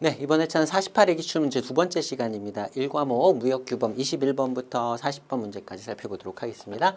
네, 이번 회차는 48회 기출문제 두 번째 시간입니다. 1과목 무역규범 21번부터 40번 문제까지 살펴보도록 하겠습니다.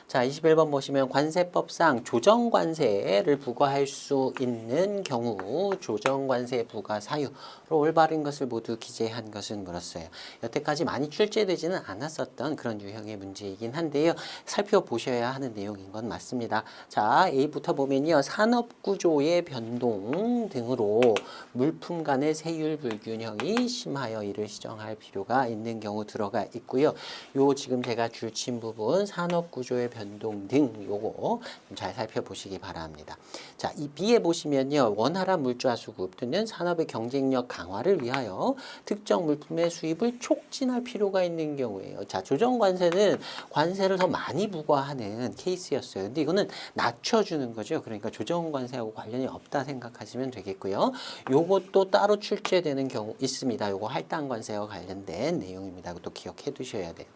자, 21번 보시면 관세법상 조정관세를 부과할 수 있는 경우 조정관세 부과 사유로 올바른 것을 모두 기재한 것은 물었어요. 여태까지 많이 출제되지는 않았었던 그런 유형의 문제이긴 한데요. 살펴보셔야 하는 내용인 건 맞습니다. 자, A부터 보면요. 산업구조의 변동 등으로 물품 간의 세율 불균형이 심하여 이를 시정할 필요가 있는 경우 들어가 있고요. 요 지금 제가 줄친 부분 산업구조의 변동 등 요거 잘 살펴보시기 바랍니다. 자, 이 B에 보시면요. 원활한 물자 수급 또는 산업의 경쟁력 강화를 위하여 특정 물품의 수입을 촉진할 필요가 있는 경우에요. 자, 조정관세는 관세를 더 많이 부과하는 케이스였어요. 근데 이거는 낮춰주는 거죠. 그러니까 조정관세하고 관련이 없다 생각하시면 되겠고요. 요것도 따로 출제되는 경우 있습니다. 요거 할당관세와 관련된 내용입니다. 이것도 기억해 두셔야 돼요.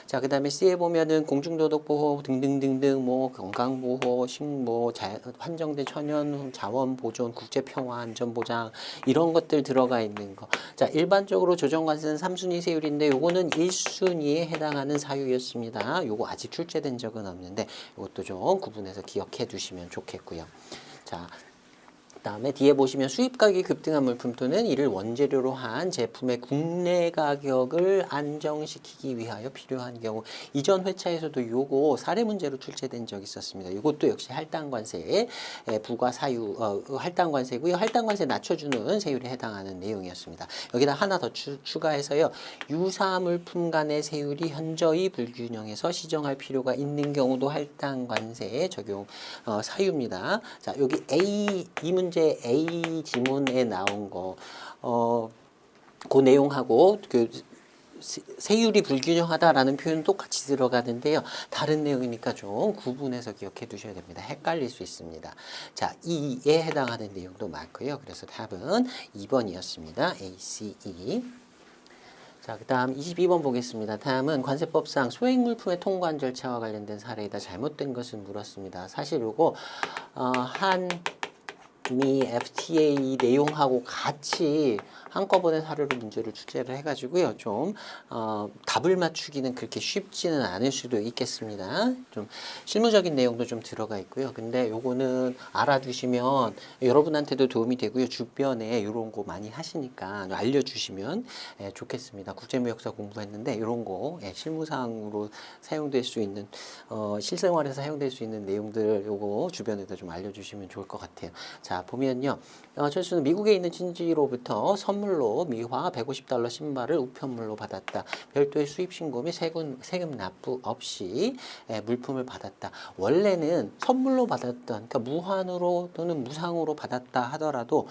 자, 그 다음에 C에 보면은 공중도덕보호 등등등등 뭐 건강보호, 식뭐 환정된 천연 자원 보존, 국제평화 안전보장 이런 것들 들어가 있는 거. 자, 일반적으로 조정관세는 3순위 세율인데 요거는 1순위에 해당하는 사유였습니다. 요거 아직 출제된 적은 없는데 요것도 좀 구분해서 기억해 두시면 좋겠고요. 자, 다음에 뒤에 보시면 수입 가격이 급등한 물품 또는 이를 원재료로 한 제품의 국내 가격을 안정시키기 위하여 필요한 경우 이전 회차에서도 요거 사례 문제로 출제된 적이 있었습니다. 이것도 역시 할당관세의 부과 사유 할당관세고요. 할당관세 낮춰주는 세율에 해당하는 내용이었습니다. 여기다 하나 더 추가해서요. 유사물품 간의 세율이 현저히 불균형해서 시정할 필요가 있는 경우도 할당관세의 적용 사유입니다. 자, 여기 이 문제 A 지문에 나온 거, 그 내용하고 그 세율이 불균형하다라는 표현 똑같이 들어가는데요. 다른 내용이니까 좀 구분해서 기억해 두셔야 됩니다. 헷갈릴 수 있습니다. 자, E에 해당하는 내용도 많고요. 그래서 답은 2번이었습니다. A, C, E. 자, 그 다음 22번 보겠습니다. 다음은 관세법상 소액물품의 통관 절차와 관련된 사례이다. 잘못된 것을 물었습니다. 사실 요거 미 FTA 내용하고 같이 한꺼번에 사례로 문제를 출제를 해가지고요. 좀 답을 맞추기는 그렇게 쉽지는 않을 수도 있겠습니다. 좀 실무적인 내용도 좀 들어가 있고요. 근데 요거는 알아두시면 여러분한테도 도움이 되고요. 주변에 이런 거 많이 하시니까 알려주시면 좋겠습니다. 국제무역사 공부했는데 이런 거 실무상으로 사용될 수 있는 실생활에서 사용될 수 있는 내용들 요거 주변에도 좀 알려주시면 좋을 것 같아요. 자, 보면요. 철수는 미국에 있는 친지로부터 선물로 미화 $150 신발을 우편물로 받았다. 별도의 수입 신고 및 세금 납부 없이 물품을 받았다. 원래는 선물로 받았던, 그러니까 무환으로 또는 무상으로 받았다 하더라도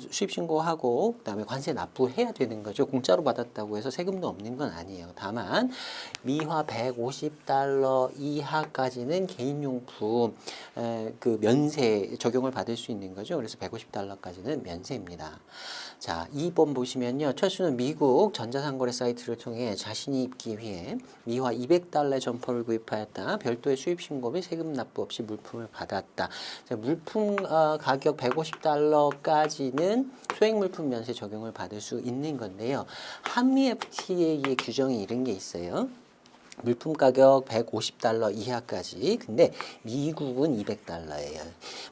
수입 신고하고 그다음에 관세 납부해야 되는 거죠. 공짜로 받았다고 해서 세금도 없는 건 아니에요. 다만 미화 $150 이하까지는 개인용품 그 면세 적용을 받을 수 있는 거죠. 그래서 $150까지는 면세입니다. 자, 2번 보시면요. 철수는 미국 전자상거래 사이트를 통해 자신이 입기 위해 미화 $200의 점퍼를 구입하였다. 별도의 수입 신고 및 세금 납부 없이 물품을 받았다. 자, 물품 가격 $150까지는 소액 물품 면세 적용을 받을 수 있는 건데요. 한미 FTA의 규정이 이런 게 있어요. 물품 가격 $150 이하까지. 근데 미국은 $200예요.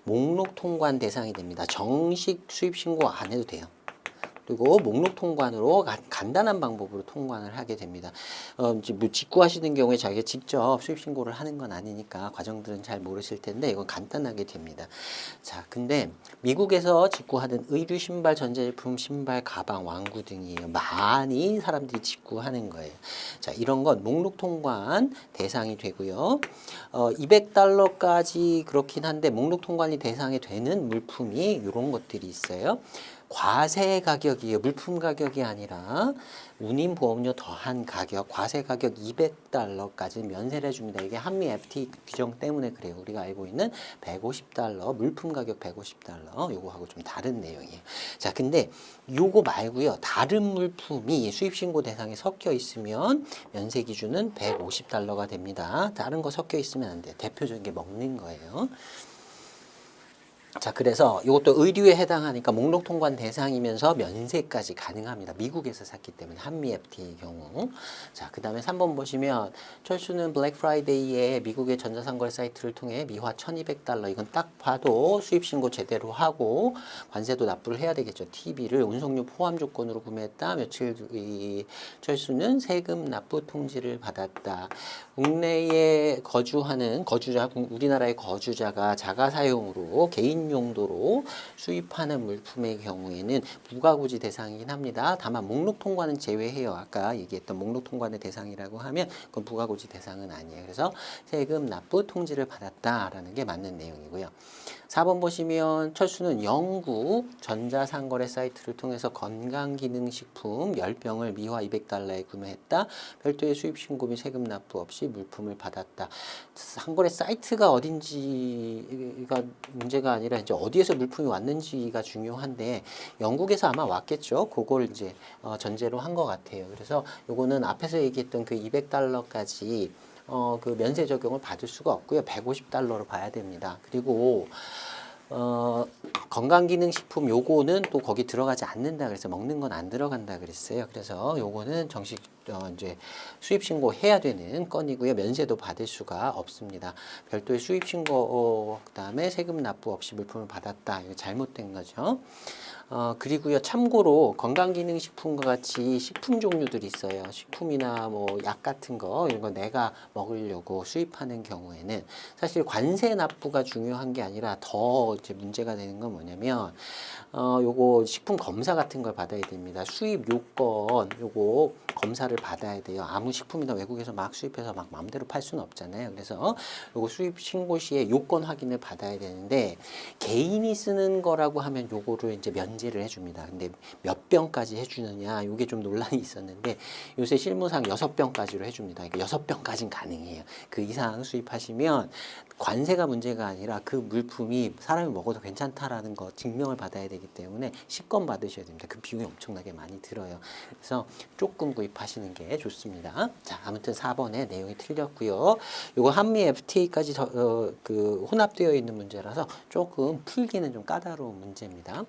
목록 통관 대상이 됩니다. 정식 수입 신고 안 해도 돼요. 그리고 목록 통관으로 간단한 방법으로 통관을 하게 됩니다. 이제 뭐 직구하시는 경우에 자기가 직접 수입 신고를 하는 건 아니니까 과정들은 잘 모르실 텐데 이건 간단하게 됩니다. 자, 근데 미국에서 직구하는 의류, 신발, 전자제품, 신발, 가방, 왕구 등이에요. 많이 사람들이 직구하는 거예요. 자, 이런 건 목록 통관 대상이 되고요. $200까지 그렇긴 한데 목록 통관이 대상이 되는 물품이 이런 것들이 있어요. 과세 가격이에요. 물품 가격이 아니라 운임 보험료 더한 가격, 과세 가격 $200까지 면세를 해줍니다. 이게 한미 FTA 규정 때문에 그래요. 우리가 알고 있는 $150, 물품 가격 $150, 요거하고 좀 다른 내용이에요. 자, 근데 요거 말고요. 다른 물품이 수입신고 대상에 섞여 있으면 면세 기준은 $150가 됩니다. 다른 거 섞여 있으면 안 돼요. 대표적인 게 먹는 거예요. 자, 그래서 이것도 의류에 해당하니까 목록 통관 대상이면서 면세까지 가능합니다. 미국에서 샀기 때문에 한미 FTA 경우. 자, 그 다음에 3번 보시면 철수는 블랙 프라이데이에 미국의 전자상거래 사이트를 통해 미화 1,200달러 이건 딱 봐도 수입 신고 제대로 하고 관세도 납부를 해야 되겠죠. TV를 운송료 포함 조건으로 구매했다. 며칠 뒤 철수는 세금 납부 통지를 받았다. 국내에 거주하는 거주자, 우리나라의 거주자가 자가 사용으로 개인 용도로 수입하는 물품의 경우에는 부가구지 대상이긴 합니다. 다만 목록 통과는 제외해요. 아까 얘기했던 목록 통과의 대상이라고 하면 그건 부가구지 대상은 아니에요. 그래서 세금 납부 통지를 받았다라는 게 맞는 내용이고요. 4번 보시면 철수는 영국 전자상거래 사이트를 통해서 건강기능식품 10병을 미화 200달러에 구매했다. 별도의 수입신고 및 세금 납부 없이 물품을 받았다. 상거래 사이트가 어딘지가 문제가 아니라 이제 어디에서 물품이 왔는지가 중요한데 영국에서 아마 왔겠죠. 그걸 이제 전제로 한 것 같아요. 그래서 요거는 앞에서 얘기했던 그 200달러까지 그 면세 적용을 받을 수가 없고요. 150달러로 봐야 됩니다. 그리고 건강기능식품 요거는 또 거기 들어가지 않는다 그래서 먹는 건 안 들어간다 그랬어요. 그래서 요거는 정식 이제 수입 신고해야 되는 건이고요. 면세도 받을 수가 없습니다. 별도의 수입 신고 그다음에 세금 납부 없이 물품을 받았다. 이거 잘못된 거죠. 그리고요, 참고로 건강기능식품과 같이 식품 종류들이 있어요. 식품이나 뭐 약 같은 거, 이런 거 내가 먹으려고 수입하는 경우에는 사실 관세 납부가 중요한 게 아니라 더 이제 문제가 되는 건 뭐냐면, 요거 식품 검사 같은 걸 받아야 됩니다. 수입 요건, 요거 검사를 받아야 돼요. 아무 식품이나 외국에서 막 수입해서 막 마음대로 팔 수는 없잖아요. 그래서 요거 수입 신고 시에 요건 확인을 받아야 되는데, 개인이 쓰는 거라고 하면 요거를 이제 면제를 해줍니다. 근데 몇 병까지 해주느냐, 요게 좀 논란이 있었는데, 요새 실무상 6병까지로 해줍니다. 그러니까 6병까지는 가능해요. 그 이상 수입하시면 관세가 문제가 아니라 그 물품이 사람이 먹어도 괜찮다라는 거 증명을 받아야 되기 때문에 식권 받으셔야 됩니다. 그 비용이 엄청나게 많이 들어요. 그래서 조금 구입하시는 게 좋습니다. 자, 아무튼 4번에 내용이 틀렸고요. 요거 한미 FTA까지 그 혼합되어 있는 문제라서 조금 풀기는 좀 까다로운 문제입니다.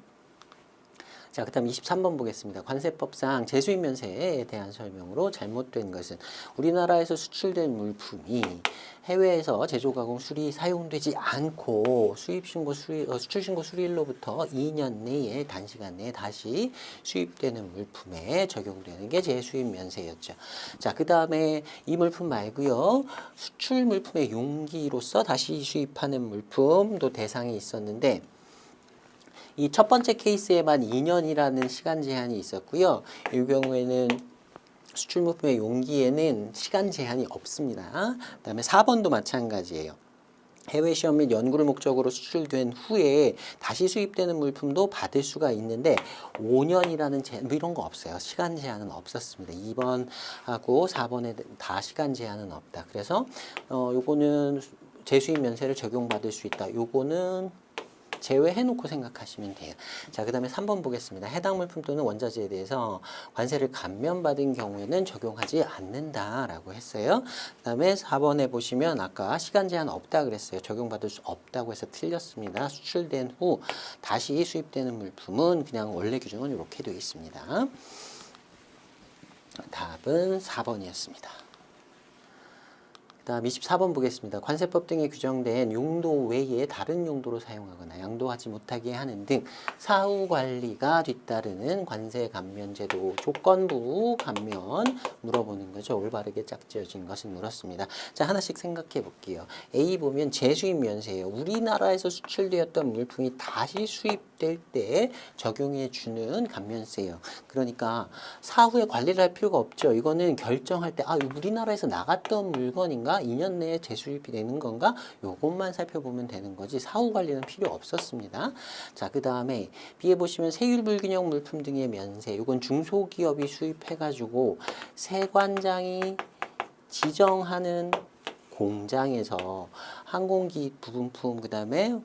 자, 그 다음 23번 보겠습니다. 관세법상 재수입 면세에 대한 설명으로 잘못된 것은 우리나라에서 수출된 물품이 해외에서 제조, 가공, 수리 사용되지 않고 수출신고 수리일로부터 2년 내에 단시간 내에 다시 수입되는 물품에 적용되는 게 재수입 면세였죠. 자, 그 다음에 이 물품 말고요. 수출 물품의 용기로서 다시 수입하는 물품도 대상이 있었는데 이 첫 번째 케이스에만 2년이라는 시간 제한이 있었고요. 이 경우에는 수출 물품의 용기에는 시간 제한이 없습니다. 그다음에 4번도 마찬가지예요. 해외 시험 및 연구를 목적으로 수출된 후에 다시 수입되는 물품도 받을 수가 있는데 5년이라는 제한 뭐 이런 거 없어요. 시간 제한은 없었습니다. 2번하고 4번에 다 시간 제한은 없다. 그래서 요거는 재수입 면세를 적용받을 수 있다. 요거는 제외해놓고 생각하시면 돼요. 자, 그 다음에 3번 보겠습니다. 해당 물품 또는 원자재에 대해서 관세를 감면받은 경우에는 적용하지 않는다라고 했어요. 그 다음에 4번에 보시면 아까 시간 제한 없다 그랬어요. 적용받을 수 없다고 해서 틀렸습니다. 수출된 후 다시 수입되는 물품은 그냥 원래 규정은 이렇게 되어 있습니다. 답은 4번이었습니다. 다음 24번 보겠습니다. 관세법 등에 규정된 용도 외에 다른 용도로 사용하거나 양도하지 못하게 하는 등 사후 관리가 뒤따르는 관세 감면 제도 조건부 감면 물어보는 거죠. 올바르게 짝지어진 것은 물었습니다. 자, 하나씩 생각해 볼게요. A 보면 재수입 면세예요. 우리나라에서 수출되었던 물품이 다시 수입될 때 적용해 주는 감면세예요. 그러니까 사후에 관리를 할 필요가 없죠. 이거는 결정할 때 우리나라에서 나갔던 물건인가? 2년 내에 재수입이 되는 건가? 요것만 살펴보면 되는 거지 사후 관리는 필요 없었습니다. 자, 그 다음에 B에 보시면 세율 불균형 물품 등의 면세. 이건 중소기업이 수입해가지고 세관장이 지정하는 공장에서 항공기 부분품 그다음에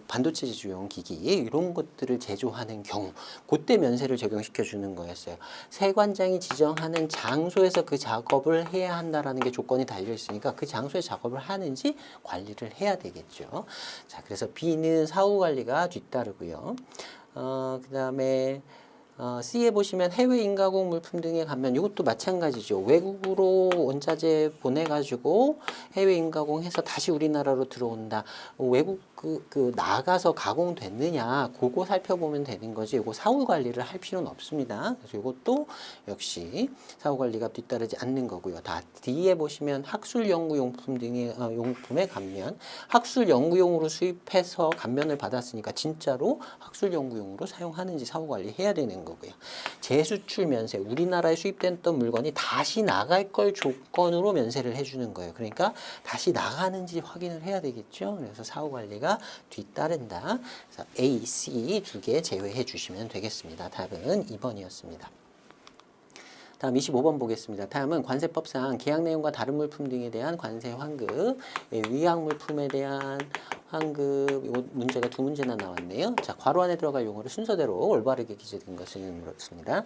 반도체 제조용 기기 이런 것들을 제조하는 경우 그때 면세를 적용시켜 주는 거였어요. 세관장이 지정하는 장소에서 그 작업을 해야 한다라는 게 조건이 달려 있으니까 그 장소에 작업을 하는지 관리를 해야 되겠죠. 자, 그래서 B는 사후 관리가 뒤따르고요. 그다음에 C에 보시면 해외 인가공 물품 등에 가면 이것도 마찬가지죠. 외국으로 원자재 보내가지고 해외 인가공해서 다시 우리나라로 들어온다. 외국 나가서 가공됐느냐 그거 살펴보면 되는 거지. 이거 사후 관리를 할 필요는 없습니다. 그래서 이것도 역시 사후 관리가 뒤따르지 않는 거고요. 다 D에 보시면 학술 연구용품 등의 용품에 감면, 학술 연구용으로 수입해서 감면을 받았으니까 진짜로 학술 연구용으로 사용하는지 사후 관리해야 되는 거고요. 재수출 면세, 우리나라에 수입됐던 물건이 다시 나갈 걸 조건으로 면세를 해주는 거예요. 그러니까 다시 나가는지 확인을 해야 되겠죠. 그래서 사후 관리가 뒤따른다. 그래서 A, C 두 개 제외해 주시면 되겠습니다. 답은 2번이었습니다. 다음 25번 보겠습니다. 다음은 관세법상 계약 내용과 다른 물품 등에 대한 관세 환급, 위약 물품에 대한 환급, 이 문제가 두 문제나 나왔네요. 자, 괄호 안에 들어갈 용어를 순서대로 올바르게 기재된 것은 그렇습니다.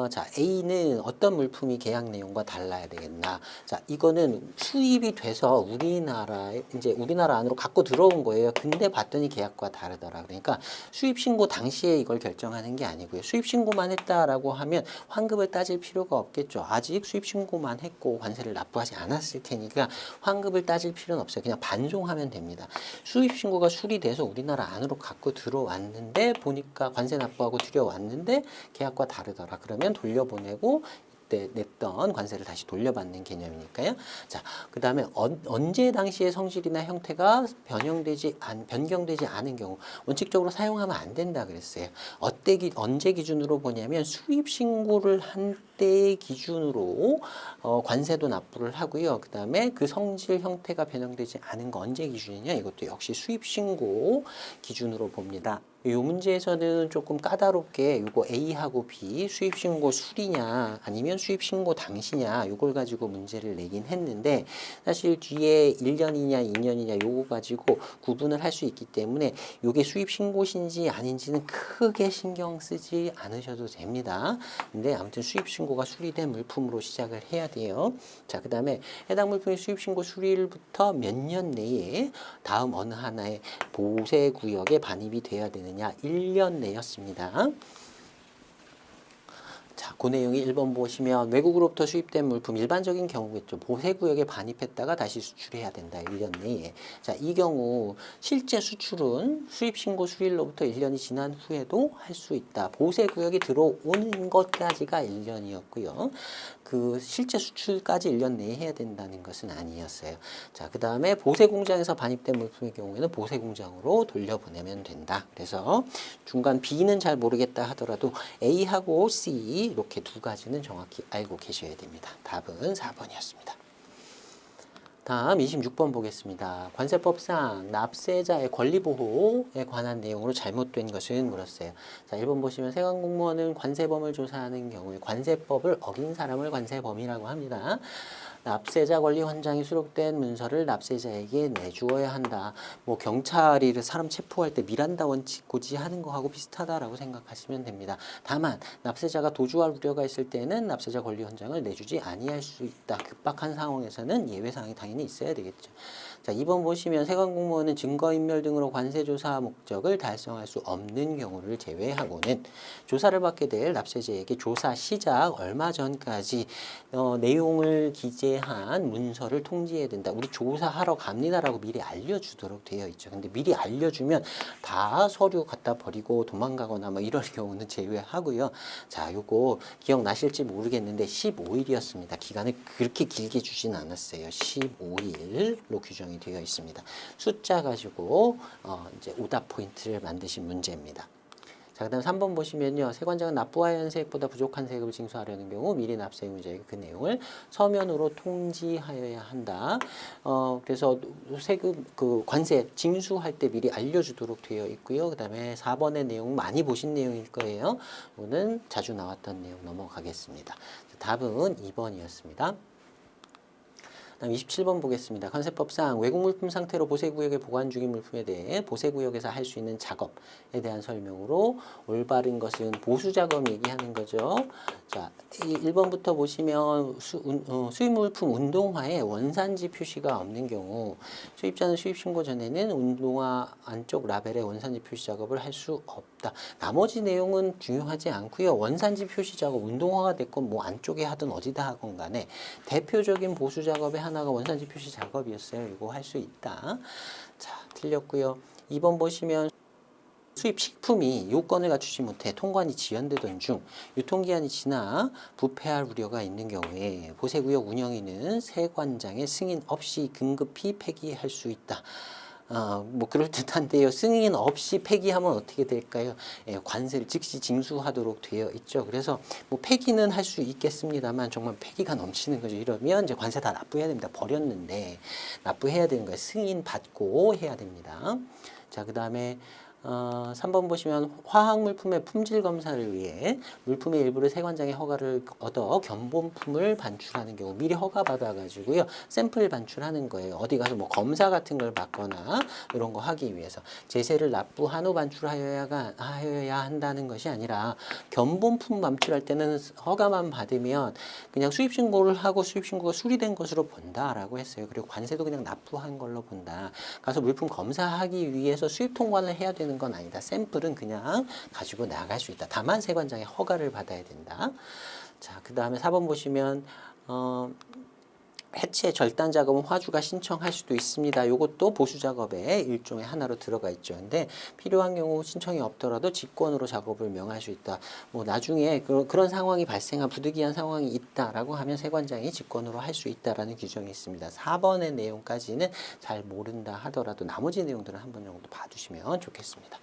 자, A는 어떤 물품이 계약 내용과 달라야 되겠나? 자, 이거는 수입이 돼서 우리나라 안으로 갖고 들어온 거예요. 근데 봤더니 계약과 다르더라. 그러니까 수입 신고 당시에 이걸 결정하는 게 아니고요. 수입 신고만 했다라고 하면 환급을 따질 필요가 없겠죠. 아직 수입 신고만 했고 관세를 납부하지 않았을 테니까 환급을 따질 필요는 없어요. 그냥 반송하면 됩니다. 수입 신고가 수리돼서 우리나라 안으로 갖고 들어왔는데 보니까 관세 납부하고 들여왔는데 계약과 다르더라. 그러면 돌려보내고 그때 냈던 관세를 다시 돌려받는 개념이니까요. 자, 그 다음에 언제 당시의 성질이나 형태가 변경되지 않은 경우 원칙적으로 사용하면 안 된다 그랬어요. 언제 기준으로 보냐면 수입 신고를 한 때의 기준으로 관세도 납부를 하고요. 그 다음에 그 성질 형태가 변형되지 않은 거 언제 기준이냐? 이것도 역시 수입 신고 기준으로 봅니다. 이 문제에서는 조금 까다롭게 이거 A하고 B 수입신고 수리냐 아니면 수입신고 당시냐 이걸 가지고 문제를 내긴 했는데 사실 뒤에 1년이냐 2년이냐 요거 가지고 구분을 할 수 있기 때문에 이게 수입신고신지 아닌지는 크게 신경 쓰지 않으셔도 됩니다. 근데 아무튼 수입신고가 수리된 물품으로 시작을 해야 돼요. 자, 그 다음에 해당 물품의 수입신고 수리일부터 몇 년 내에 다음 어느 하나의 보세구역에 반입이 돼야 되는 1년 내였습니다. 자, 그 내용이 1번 보시면 외국으로부터 수입된 물품 일반적인 경우겠죠. 보세구역에 반입했다가 다시 수출해야 된다. 1년 내에. 자, 이 경우 실제 수출은 수입신고 수리일로부터 1년이 지난 후에도 할 수 있다. 보세구역이 들어오는 것까지가 1년이었고요. 그 실제 수출까지 1년 내에 해야 된다는 것은 아니었어요. 자, 그 다음에 보세공장에서 반입된 물품의 경우에는 보세공장으로 돌려보내면 된다. 그래서 중간 B는 잘 모르겠다 하더라도 A하고 C 이렇게 두 가지는 정확히 알고 계셔야 됩니다. 답은 4번이었습니다. 다음 26번 보겠습니다. 관세법상 납세자의 권리보호에 관한 내용으로 잘못된 것은 물었어요. 자, 1번 보시면 세관공무원은 관세범을 조사하는 경우에 관세법을 어긴 사람을 관세범이라고 합니다. 납세자 권리 헌장이 수록된 문서를 납세자에게 내주어야 한다. 뭐 경찰이 사람 체포할 때 미란다 원칙 고지하는 거하고 비슷하다라고 생각하시면 됩니다. 다만 납세자가 도주할 우려가 있을 때는 납세자 권리 헌장을 내주지 아니할 수 있다. 급박한 상황에서는 예외 사항이 당연히 있어야 되겠죠. 자, 2번 보시면 세관공무원은 증거인멸 등으로 관세조사 목적을 달성할 수 없는 경우를 제외하고는 조사를 받게 될 납세자에게 조사 시작 얼마 전까지 내용을 기재한 문서를 통지해야 된다. 우리 조사하러 갑니다라고 미리 알려주도록 되어 있죠. 근데 미리 알려주면 다 서류 갖다 버리고 도망가거나 뭐 이럴 경우는 제외하고요. 자, 요거 기억나실지 모르겠는데 15일이었습니다. 기간을 그렇게 길게 주진 않았어요. 15일로 규정이 되어 있습니다. 숫자 가지고 이제 오답 포인트를 만드신 문제입니다. 자, 그 다음 3번 보시면요. 세관장은 납부하여야 세액보다 부족한 세금을 징수하려는 경우 미리 납세 의무자에게 그 내용을 서면으로 통지하여야 한다. 그래서 세금, 관세 징수할 때 미리 알려주도록 되어 있고요. 그 다음에 4번의 내용 많이 보신 내용일 거예요. 오늘 자주 나왔던 내용 넘어가겠습니다. 답은 2번이었습니다. 다음 27번 보겠습니다. 관세법상 외국 물품 상태로 보세구역에 보관 중인 물품에 대해 보세구역에서 할 수 있는 작업에 대한 설명으로 올바른 것은 보수 작업 얘기하는 거죠. 자, 1번부터 보시면 수입 물품 운동화에 원산지 표시가 없는 경우 수입자는 수입 신고 전에는 운동화 안쪽 라벨에 원산지 표시 작업을 할 수 없다. 나머지 내용은 중요하지 않고요. 원산지 표시 작업, 운동화가 됐건 뭐 안쪽에 하든 어디다 하건 간에 대표적인 보수 작업의 하나가 원산지 표시 작업이었어요. 이거 할 수 있다. 자, 틀렸고요. 2번 보시면 수입 식품이 요건을 갖추지 못해 통관이 지연되던 중 유통기한이 지나 부패할 우려가 있는 경우에 보세구역 운영위는 세관장의 승인 없이 긴급히 폐기할 수 있다. 뭐 그럴듯한데요. 승인 없이 폐기하면 어떻게 될까요? 예, 관세를 즉시 징수하도록 되어 있죠. 그래서 뭐 폐기는 할 수 있겠습니다만 정말 폐기가 넘치는 거죠. 이러면 이제 관세 다 납부해야 됩니다. 버렸는데 납부해야 되는 거예요. 승인 받고 해야 됩니다. 자, 그 다음에 3번 보시면 화학물품의 품질 검사를 위해 물품의 일부를 세관장의 허가를 얻어 견본품을 반출하는 경우 미리 허가 받아가지고요 샘플 반출하는 거예요. 어디 가서 뭐 검사 같은 걸 받거나 이런 거 하기 위해서 제세를 납부한 후 반출하여야 한다는 것이 아니라 견본품 반출할 때는 허가만 받으면 그냥 수입신고를 하고 수입신고가 수리된 것으로 본다라고 했어요. 그리고 관세도 그냥 납부한 걸로 본다. 가서 물품 검사하기 위해서 수입 통관을 해야 되는 건 아니다. 샘플은 그냥 가지고 나갈 수 있다. 다만 세관장의 허가를 받아야 된다. 자, 그 다음에 4번 보시면 해체 절단 작업은 화주가 신청할 수도 있습니다. 이것도 보수 작업의 일종의 하나로 들어가 있죠. 근데 필요한 경우 신청이 없더라도 직권으로 작업을 명할 수 있다. 뭐 나중에 그런 상황이 발생한 부득이한 상황이 있다라고 하면 세관장이 직권으로 할 수 있다라는 규정이 있습니다. 4번의 내용까지는 잘 모른다 하더라도 나머지 내용들은 한 번 정도 봐두시면 좋겠습니다.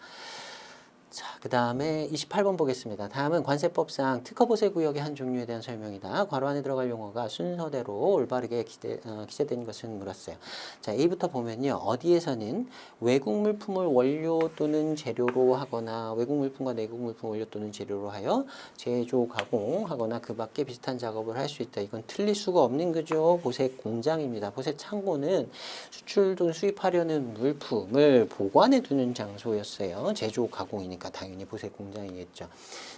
자, 그 다음에 28번 보겠습니다. 다음은 관세법상 특허보세구역의 한 종류에 대한 설명이다. 괄호 안에 들어갈 용어가 순서대로 올바르게 기재된 것은 물었어요. 자, A부터 보면요. 어디에서는 외국 물품을 원료 또는 재료로 하거나 외국 물품과 내국 물품 원료 또는 재료로 하여 제조, 가공하거나 그 밖에 비슷한 작업을 할 수 있다. 이건 틀릴 수가 없는 거죠. 보색 공장입니다. 보색 창고는 수출 또는 수입하려는 물품을 보관해 두는 장소였어요. 제조, 가공이니까. 당연히 보색 공장이겠죠.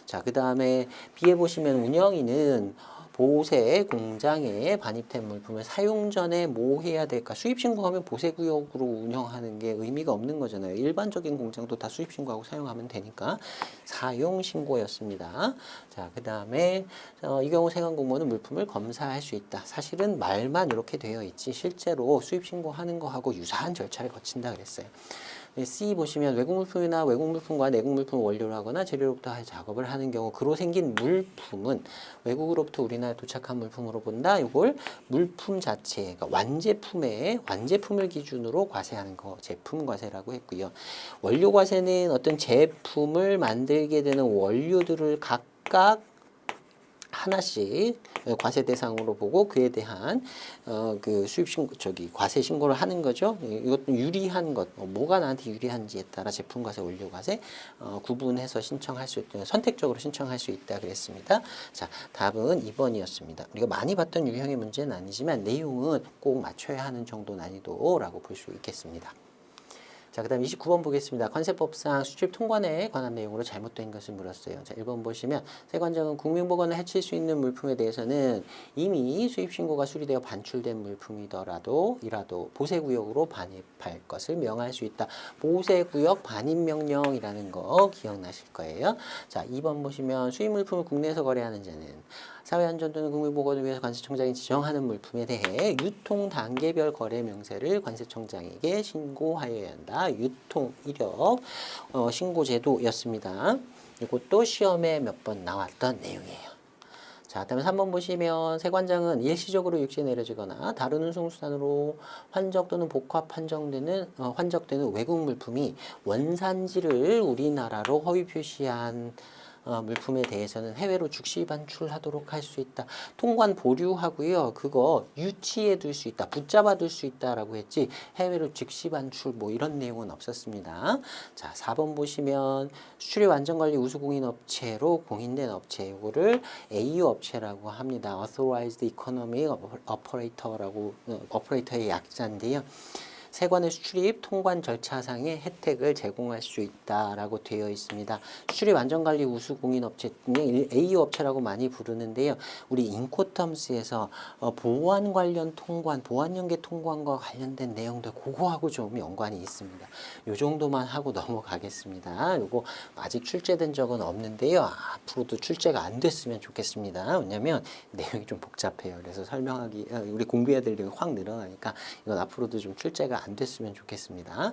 자, 그 다음에 B에 보시면 운영위는 보세 공장에 반입된 물품을 사용 전에 뭐 해야 될까? 수입 신고하면 보세구역으로 운영하는 게 의미가 없는 거잖아요. 일반적인 공장도 다 수입 신고하고 사용하면 되니까 사용 신고였습니다. 자, 그 다음에 이 경우 세관 공무원은 물품을 검사할 수 있다. 사실은 말만 이렇게 되어 있지 실제로 수입 신고하는 거하고 유사한 절차를 거친다 그랬어요. C 보시면 외국 물품이나 외국 물품과 내국 물품을 원료로 하거나 재료로부터 작업을 하는 경우 그로 생긴 물품은 외국으로부터 우리나라에 도착한 물품으로 본다. 이걸 물품 자체, 그러니까 완제품을 기준으로 과세하는 거 제품 과세라고 했고요. 원료 과세는 어떤 제품을 만들게 되는 원료들을 각각 하나씩 과세 대상으로 보고 그에 대한 그 수입 신고 과세 신고를 하는 거죠. 이것도 유리한 것 뭐가 나한테 유리한지에 따라 제품 과세, 원료 과세 구분해서 신청할 수 있다. 선택적으로 신청할 수 있다 그랬습니다. 자, 답은 2번이었습니다. 우리가 많이 봤던 유형의 문제는 아니지만 내용은 꼭 맞춰야 하는 정도 난이도라고 볼 수 있겠습니다. 자, 그 다음 29번 보겠습니다. 관세법상 수출 통관에 관한 내용으로 잘못된 것을 물었어요. 자, 1번 보시면 세관장은 국민보건을 해칠 수 있는 물품에 대해서는 이미 수입신고가 수리되어 반출된 물품이더라도 보세구역으로 반입할 것을 명할 수 있다. 보세구역 반입명령이라는 거 기억나실 거예요. 자, 2번 보시면 수입 물품을 국내에서 거래하는 자는 사회안전 또는 국민보건을 위해서 관세청장이 지정하는 물품에 대해 유통 단계별 거래 명세를 관세청장에게 신고하여야 한다. 유통 이력 신고 제도였습니다. 이것도 시험에 몇 번 나왔던 내용이에요. 자, 다음에 3번 보시면 세관장은 일시적으로 육지에 내려지거나 다른 운송수단으로 환적 또는 복합 환적되는 외국 물품이 원산지를 우리나라로 허위 표시한 물품에 대해서는 해외로 즉시 반출하도록 할 수 있다. 통관 보류하고요. 그거 유치해 둘 수 있다. 붙잡아 둘 수 있다라고 했지 해외로 즉시 반출 뭐 이런 내용은 없었습니다. 자, 4번 보시면 수출입 안전관리 우수공인 업체로 공인된 업체 이거를 AU 업체라고 합니다. Authorized Economic Operator라고 오퍼레이터의 약자인데요. 세관의 수출입 통관 절차상의 혜택을 제공할 수 있다라고 되어 있습니다. 수출입 안전관리 우수 공인업체, AU 업체라고 많이 부르는데요. 우리 인코텀스에서 보안 관련 통관, 보안 연계 통관과 관련된 내용들 그거하고 좀 연관이 있습니다. 요 정도만 하고 넘어가겠습니다. 요거 아직 출제된 적은 없는데요. 앞으로도 출제가 안 됐으면 좋겠습니다. 왜냐면 내용이 좀 복잡해요. 그래서 설명하기, 우리 공부해야 될 내용이 확 늘어나니까 이건 앞으로도 좀 출제가 안 됐으면 좋겠습니다.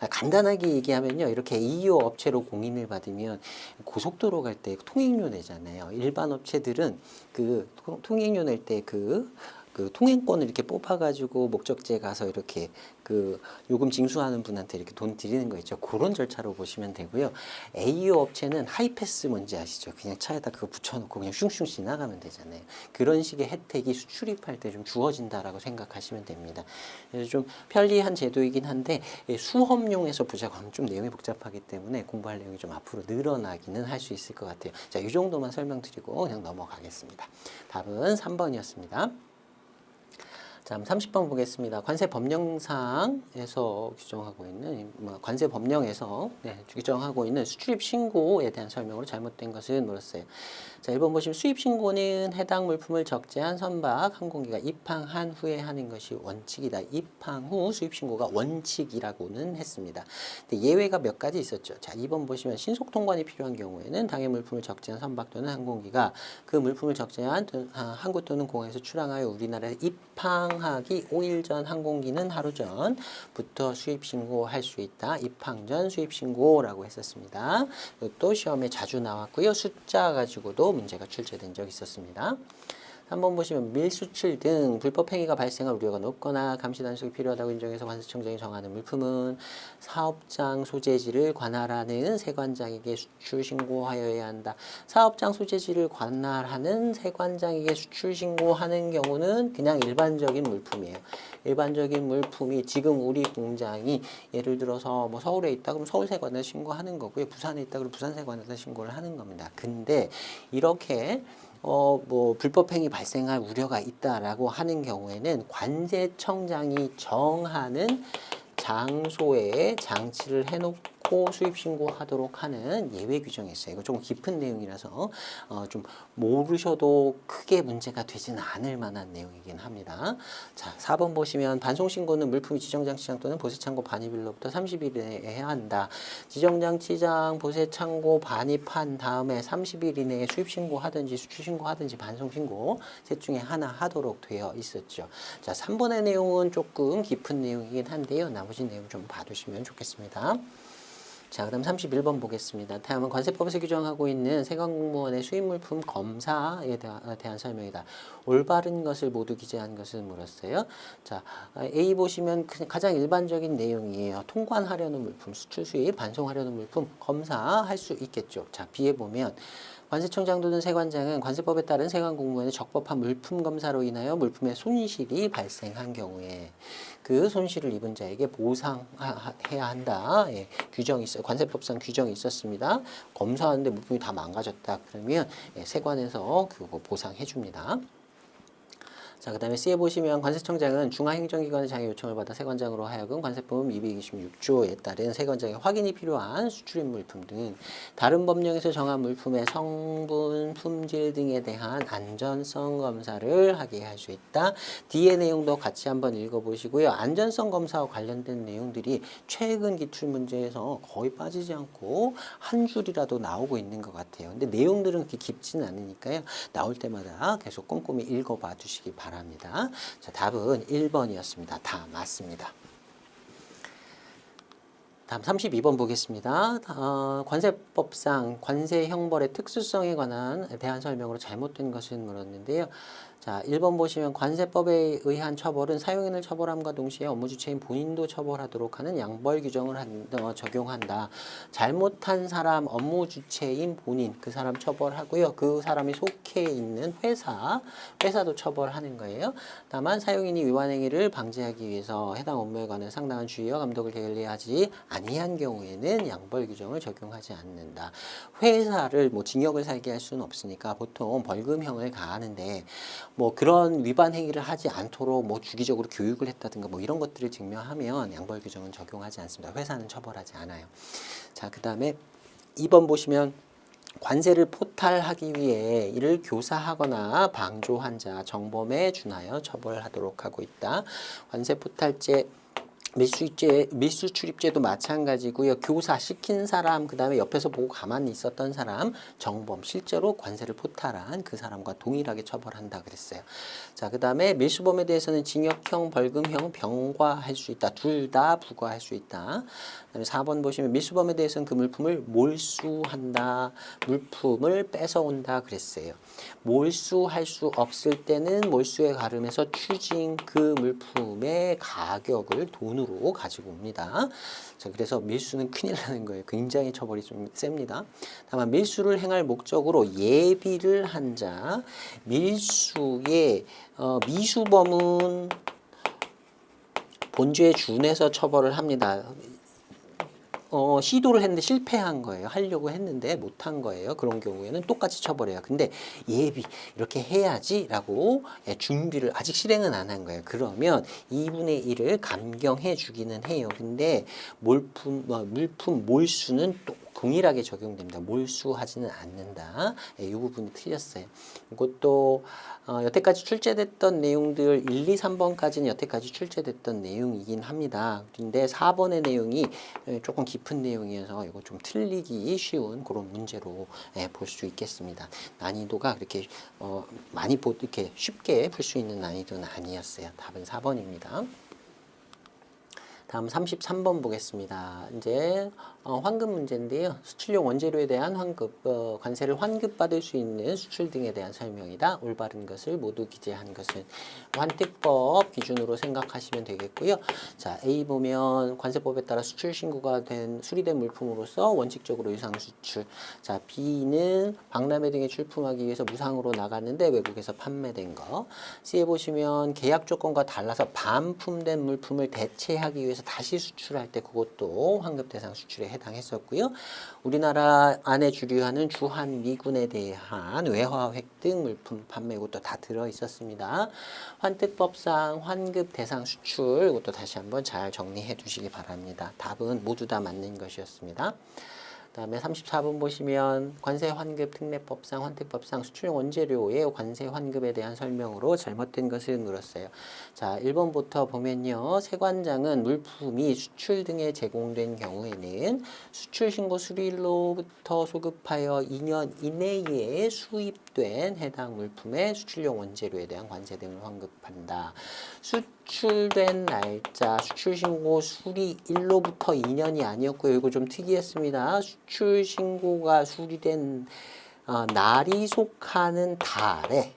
간단하게 얘기하면요. 이렇게 AU 업체로 공인을 받으면 고속도로 갈 때 통행료 내잖아요. 일반 업체들은 그 통행료 낼 때 그 통행권을 이렇게 뽑아가지고 목적지에 가서 이렇게 그 요금 징수하는 분한테 이렇게 돈 드리는 거 있죠. 그런 절차로 보시면 되고요. AU 업체는 하이패스 뭔지 아시죠? 그냥 차에다 그거 붙여놓고 그냥 슝슝 지나가면 되잖아요. 그런 식의 혜택이 수출입할 때 좀 주어진다라고 생각하시면 됩니다. 그래서 좀 편리한 제도이긴 한데 수험용에서 보자고 좀 내용이 복잡하기 때문에 공부할 내용이 좀 앞으로 늘어나기는 할 수 있을 것 같아요. 자, 이 정도만 설명드리고 그냥 넘어가겠습니다. 답은 3번이었습니다. 자, 30번 보겠습니다. 관세 법령상에서 규정하고 있는, 관세 법령에서 규정하고 있는 수출입 신고에 대한 설명으로 잘못된 것은 물었어요. 자, 1번 보시면 수입 신고는 해당 물품을 적재한 선박 항공기가 입항한 후에 하는 것이 원칙이다. 입항 후 수입 신고가 원칙이라고는 했습니다. 근데 예외가 몇 가지 있었죠. 자, 2번 보시면 신속 통관이 필요한 경우에는 당해 물품을 적재한 선박 또는 항공기가 그 물품을 적재한 항구 또는 공항에서 출항하여 우리나라에 입항하기 5일 전, 항공기는 하루 전부터 수입 신고할 수 있다. 입항 전 수입 신고라고 했었습니다. 또 시험에 자주 나왔고요. 숫자 가지고도 문제가 출제된 적이 있었습니다. 한번 보시면 밀수출 등 불법 행위가 발생할 우려가 높거나 감시 단속이 필요하다고 인정해서 관세청장이 정하는 물품은 사업장 소재지를 관할하는 세관장에게 수출 신고하여야 한다. 사업장 소재지를 관할하는 세관장에게 수출 신고하는 경우는 그냥 일반적인 물품이에요. 일반적인 물품이 지금 우리 공장이 예를 들어서 뭐 서울에 있다 그러면 서울세관에서 신고하는 거고요. 부산에 있다 그러면 부산세관에서 신고를 하는 겁니다. 근데 이렇게 뭐 불법 행위 발생할 우려가 있다라고 하는 경우에는 관세청장이 정하는 장소에 장치를 해놓고 수입 신고하도록 하는 예외 규정이 있어요. 이거 조금 깊은 내용이라서 좀 모르셔도 크게 문제가 되지는 않을 만한 내용이긴 합니다. 자, 4번 보시면 반송 신고는 물품이 지정장치장 또는 보세창고 반입일로부터 30일 이내에 해야 한다. 지정장치장, 보세창고 반입한 다음에 30일 이내에 수입 신고하든지 수출 신고하든지 반송 신고 셋 중에 하나 하도록 되어 있었죠. 자, 3번의 내용은 조금 깊은 내용이긴 한데요. 나머지 내용 좀 봐두시면 좋겠습니다. 자, 그다음 31번 보겠습니다. 다음은 관세법에서 규정하고 있는 세관공무원의 수입물품 검사에 대한 설명이다. 올바른 것을 모두 기재한 것을 물었어요. 자, A 보시면 가장 일반적인 내용이에요. 통관하려는 물품, 수출 수입, 반송하려는 물품 검사할 수 있겠죠. 자, B에 보면 관세청장 또는 세관장은 관세법에 따른 세관공무원의 적법한 물품 검사로 인하여 물품의 손실이 발생한 경우에 그 손실을 입은 자에게 보상해야 한다. 예, 규정이 있어요. 관세법상 규정이 있었습니다. 검사하는데 물품이 다 망가졌다. 그러면 세관에서 그거 보상해 줍니다. 자, 그 다음에 C에 보시면 관세청장은 중앙행정기관의 장애 요청을 받아 세관장으로 하여금 관세법 226조에 따른 세관장의 확인이 필요한 수출입 물품 등 다른 법령에서 정한 물품의 성분, 품질 등에 대한 안전성 검사를 하게 할 수 있다. D의 내용도 같이 한번 읽어보시고요. 안전성 검사와 관련된 내용들이 최근 기출 문제에서 거의 빠지지 않고 한 줄이라도 나오고 있는 것 같아요. 근데 내용들은 그렇게 깊지는 않으니까요. 나올 때마다 계속 꼼꼼히 읽어봐 주시기 바랍니다. 자, 답은 1번이었습니다. 다 맞습니다. 다음 32번 보겠습니다. 관세법상 관세 형벌의 특수성에 관한 대한 설명으로 잘못된 것을 물었는데요. 자, 자, 1번 보시면 관세법에 의한 처벌은 사용인을 처벌함과 동시에 업무 주체인 본인도 처벌하도록 하는 양벌 규정을 적용한다. 잘못한 사람, 업무 주체인 본인, 그 사람 처벌하고요. 그 사람이 속해 있는 회사도 처벌하는 거예요. 다만 사용인이 위반 행위를 방지하기 위해서 해당 업무에 관한 상당한 주의와 감독을 게을리하지 아니한 경우에는 양벌 규정을 적용하지 않는다. 회사를 뭐 징역을 살게 할 수는 없으니까 보통 벌금형을 가하는데 뭐 그런 위반 행위를 하지 않도록 뭐 주기적으로 교육을 했다든가 뭐 이런 것들을 증명하면 양벌 규정은 적용하지 않습니다. 회사는 처벌하지 않아요. 자, 그 다음에 2번 보시면 관세를 포탈하기 위해 이를 교사하거나 방조한 자 정범에 준하여 처벌하도록 하고 있다. 관세 포탈죄 밀수 출입죄도 마찬가지고요. 교사 시킨 사람, 그 다음에 옆에서 보고 가만히 있었던 사람, 정범, 실제로 관세를 포탈한 그 사람과 동일하게 처벌한다 그랬어요. 자, 그 다음에 밀수범에 대해서는 징역형, 벌금형, 병과할 수 있다. 둘 다 부과할 수 있다. 그다음에 4번 보시면 밀수범에 대해서는 그 물품을 몰수한다. 물품을 뺏어온다 그랬어요. 몰수할 수 없을 때는 몰수에 가름해서 추징 그 물품의 가격을 돈으로 가지고 옵니다. 자, 그래서 밀수는 큰일 나는 거예요. 굉장히 처벌이 좀 셉니다. 다만 밀수를 행할 목적으로 예비를 한 자, 밀수의 미수범은 본죄에 준해서 처벌을 합니다. 시도를 했는데 실패한 거예요. 하려고 했는데 못한 거예요. 그런 경우에는 똑같이 처벌해요. 근데 예비 이렇게 해야지라고 준비를 아직 실행은 안 한 거예요. 그러면 2분의 1을 감경해 주기는 해요. 근데 물품 몰수는 또 동일하게 적용됩니다. 몰수하지는 않는다. 이 부분이 틀렸어요. 이것도 여태까지 출제됐던 내용들 1, 2, 3번까지는 여태까지 출제됐던 내용이긴 합니다. 근데 4번의 내용이 조금 깊은 내용이어서 이거 좀 틀리기 쉬운 그런 문제로 볼 수 있겠습니다. 난이도가 그렇게 많이 이렇게 쉽게 풀 수 있는 난이도는 아니었어요. 답은 4번입니다. 다음 33번 보겠습니다. 이제 환급 문제인데요. 수출용 원재료에 대한 환급, 관세를 환급받을 수 있는 수출 등에 대한 설명이다. 올바른 것을 모두 기재한 것은 환특법 기준으로 생각하시면 되겠고요. 자, A 보면 관세법에 따라 수출 신고가 된 수리된 물품으로서 원칙적으로 유상 수출. 자, B는 박람회 등에 출품하기 위해서 무상으로 나갔는데 외국에서 판매된 거. C에 보시면 계약 조건과 달라서 반품된 물품을 대체하기 위해서 다시 수출할 때 그것도 환급 대상 수출에 해당했었고요. 우리나라 안에 주류하는 주한 미군에 대한 외화 획득 물품 판매 이것도 다 들어 있었습니다. 환특법상 환급 대상 수출 이것도 다시 한번 잘 정리해 두시기 바랍니다. 답은 모두 다 맞는 것이었습니다. 다음에 34번 보시면 관세 환급 특례법상 환특법상 수출용 원재료의 관세 환급에 대한 설명으로 잘못된 것을 물었어요. 자, 1번부터 보면요. 세관장은 물품이 수출 등에 제공된 경우에는 수출 신고 수리일로부터 소급하여 2년 이내에 수입된 해당 물품의 수출용 원재료에 대한 관세 등을 환급한다. 수출된 날짜, 수출신고 수리일로부터 2년이 아니었고요. 이거 좀 특이했습니다. 수출신고가 수리된 날이 속하는 달에